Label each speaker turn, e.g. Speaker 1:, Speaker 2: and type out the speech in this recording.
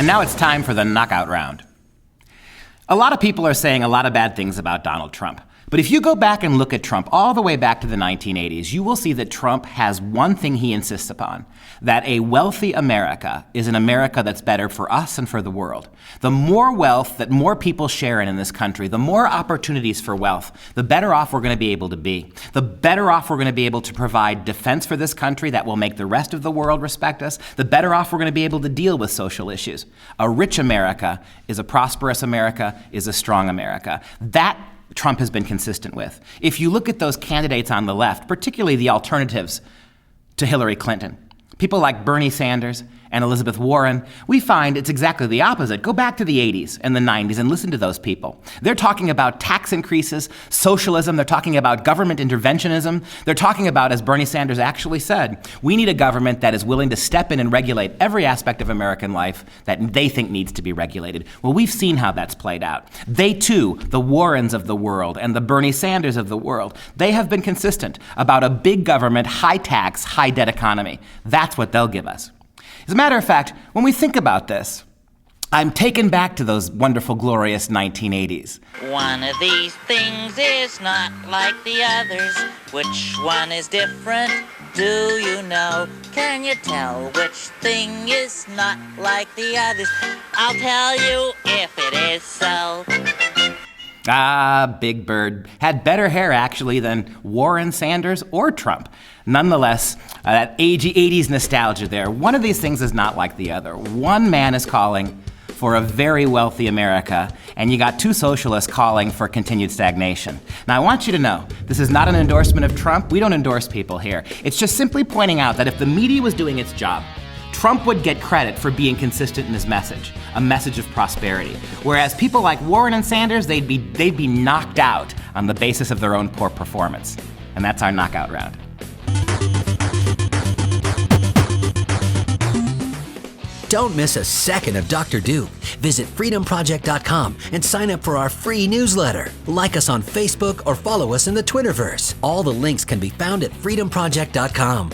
Speaker 1: And now it's time for the knockout round. A lot of people are saying a lot of bad things about Donald Trump. But if you go back and look at Trump all the way back to the 1980s, you will see that Trump has one thing he insists upon, that a wealthy America is an America that's better for us and for the world. The more wealth that more people share in this country, the more opportunities for wealth, the better off we're going to be able to be. The better off we're going to be able to provide defense for this country that will make the rest of the world respect us, the better off we're going to be able to deal with social issues. A rich America is a prosperous America, is a strong America. That Trump has been consistent with. If you look at those candidates on the left, particularly the alternatives to Hillary Clinton, people like Bernie Sanders and Elizabeth Warren, we find it's exactly the opposite. Go back to the 80s and the 90s and listen to those people. They're talking about tax increases, socialism, they're talking about government interventionism, they're talking about, as Bernie Sanders actually said, we need a government that is willing to step in and regulate every aspect of American life that they think needs to be regulated. Well, we've seen how that's played out. They too, the Warrens of the world and the Bernie Sanders of the world, they have been consistent about a big government, high tax, high debt economy. That's what they'll give us. As a matter of fact, when we think about this, I'm taken back to those wonderful, glorious 1980s.
Speaker 2: One of these things is not like the others. Which one is different? Do you know? Can you tell which thing is not like the others? I'll tell you if it is so.
Speaker 1: Ah, Big Bird had better hair, actually, than Warren, Sanders, or Trump. Nonetheless, that 80s nostalgia there. One of these things is not like the other. One man is calling for a very wealthy America, and you got two socialists calling for continued stagnation. Now, I want you to know, this is not an endorsement of Trump. We don't endorse people here. It's just simply pointing out that if the media was doing its job, Trump would get credit for being consistent in his message, a message of prosperity. Whereas people like Warren and Sanders, they'd be knocked out on the basis of their own poor performance. And that's our knockout round.
Speaker 3: Don't miss a second of Dr. Duke. Visit FreedomProject.com and sign up for our free newsletter. Like us on Facebook or follow us in the Twitterverse. All the links can be found at FreedomProject.com.